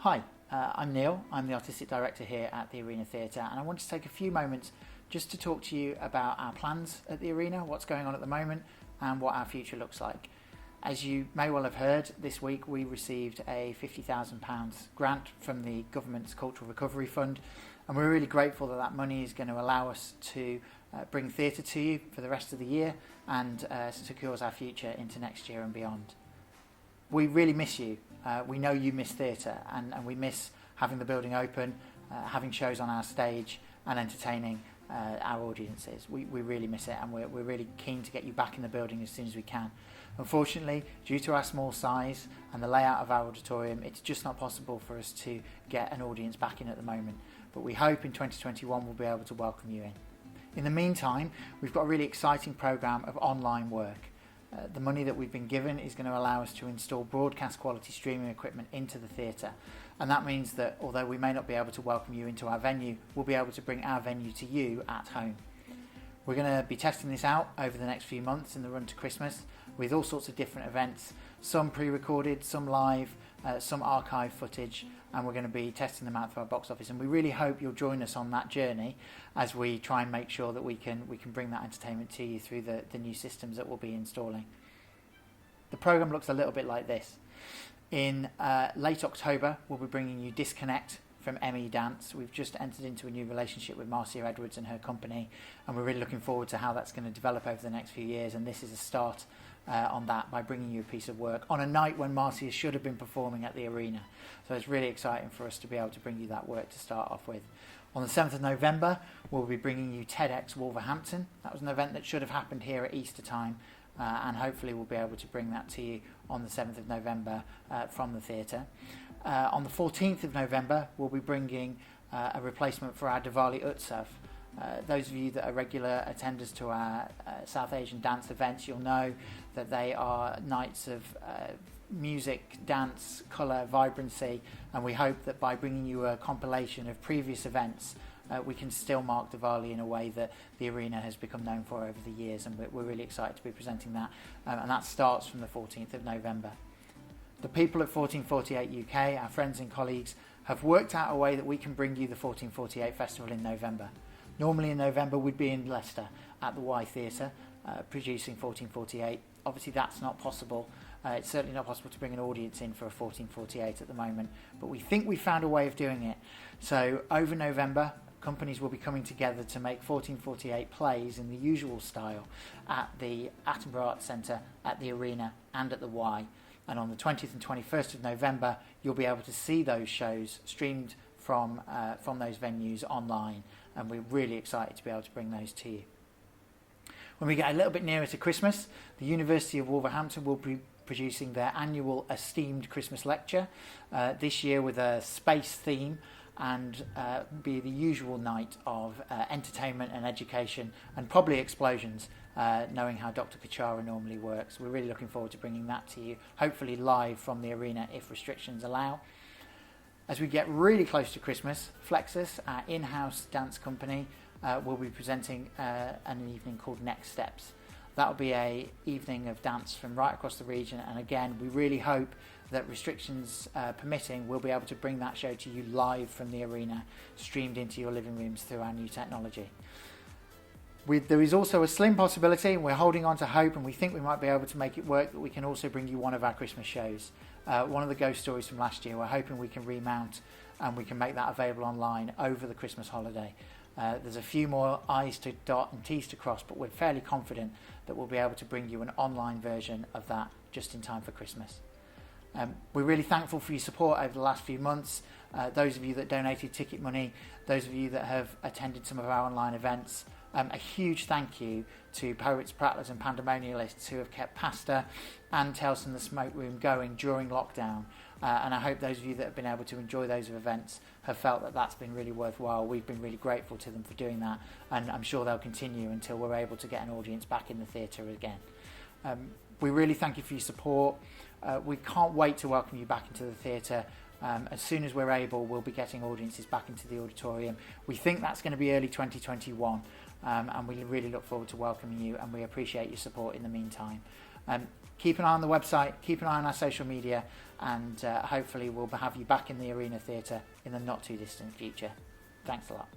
Hi, I'm Neil. I'm the Artistic Director here at the Arena Theatre, and I want to take a few moments just to talk to you about our plans at the Arena, what's going on at the moment, and what our future looks like. As you may well have heard, this week we received a £50,000 grant from the government's Cultural Recovery Fund, and we're really grateful that that money is going to allow us to bring theatre to you for the rest of the year and secures our future into next year and beyond. We really miss you. We know you miss theatre, and we miss having the building open, having shows on our stage and entertaining our audiences. We really miss it, and we're really keen to get you back in the building as soon as we can. Unfortunately, due to our small size and the layout of our auditorium, it's just not possible for us to get an audience back in at the moment. But we hope in 2021 we'll be able to welcome you in. In the meantime, we've got a really exciting programme of online work. The money that we've been given is going to allow us to install broadcast quality streaming equipment into the theatre, and that means that although we may not be able to welcome you into our venue, we'll be able to bring our venue to you at home. We're going to be testing this out over the next few months in the run to Christmas with all sorts of different events, some pre-recorded, some live, some archive footage, and we're going to be testing them out through our box office, and we really hope you'll join us on that journey as we try and make sure that we can bring that entertainment to you through the new systems that we'll be installing. The programme looks a little bit like this. In late October, we'll be bringing you Disconnect from ME Dance. We've just entered into a new relationship with Marcia Edwards and her company, and we're really looking forward to how that's going to develop over the next few years, and this is a start on that by bringing you a piece of work on a night when Marcia should have been performing at the Arena. So it's really exciting for us to be able to bring you that work to start off with. On the 7th of November, we'll be bringing you TEDx Wolverhampton. That was an event that should have happened here at Easter time, and hopefully we'll be able to bring that to you on the 7th of November from the theatre. On the 14th of November, we'll be bringing a replacement for our Diwali Utsav. Those of you that are regular attenders to our South Asian dance events, you'll know that they are nights of music, dance, colour, vibrancy, and we hope that by bringing you a compilation of previous events, we can still mark Diwali in a way that the Arena has become known for over the years, and we're really excited to be presenting that, and that starts from the 14th of November. The people at 1448 UK, our friends and colleagues, have worked out a way that we can bring you the 1448 Festival in November. Normally in November we'd be in Leicester at the Y Theatre producing 1448. Obviously that's not possible. It's certainly not possible to bring an audience in for a 1448 at the moment, but we think we found a way of doing it. So over November, companies will be coming together to make 1448 plays in the usual style at the Attenborough Arts Centre, at the Arena and at the Y. And on the 20th and 21st of November, you'll be able to see those shows streamed from those venues online, and we're really excited to be able to bring those to you. When we get a little bit nearer to Christmas, the University of Wolverhampton will be producing their annual Esteemed Christmas Lecture, this year with a space theme, and be the usual night of entertainment and education and probably explosions, knowing how Dr. Kachara normally works. We're really looking forward to bringing that to you, hopefully live from the Arena if restrictions allow. As we get really close to Christmas, Flexus, our in-house dance company, will be presenting an evening called Next Steps. That'll be an evening of dance from right across the region, and again, we really hope that restrictions permitting, we'll be able to bring that show to you live from the Arena, streamed into your living rooms through our new technology. There is also a slim possibility, and we're holding on to hope, and we think we might be able to make it work, that we can also bring you one of our Christmas shows. One of the ghost stories from last year, we're hoping we can remount and we can make that available online over the Christmas holiday. There's a few more I's to dot and T's to cross, but we're fairly confident that we'll be able to bring you an online version of that just in time for Christmas. We're really thankful for your support over the last few months. Those of you that donated ticket money, those of you that have attended some of our online events, a huge thank you to Poets, Prattlers and Pandemonialists who have kept Pasta and Tales from the Smoke Room going during lockdown. And I hope those of you that have been able to enjoy those events have felt that that's been really worthwhile. We've been really grateful to them for doing that, and I'm sure they'll continue until we're able to get an audience back in the theatre again. We really thank you for your support. We can't wait to welcome you back into the theatre. As soon as we're able, we'll be getting audiences back into the auditorium. We think that's going to be early 2021, and we really look forward to welcoming you, and we appreciate your support in the meantime. keep an eye on the website, keep an eye on our social media, and hopefully we'll have you back in the Arena Theatre in the not too distant future. Thanks a lot.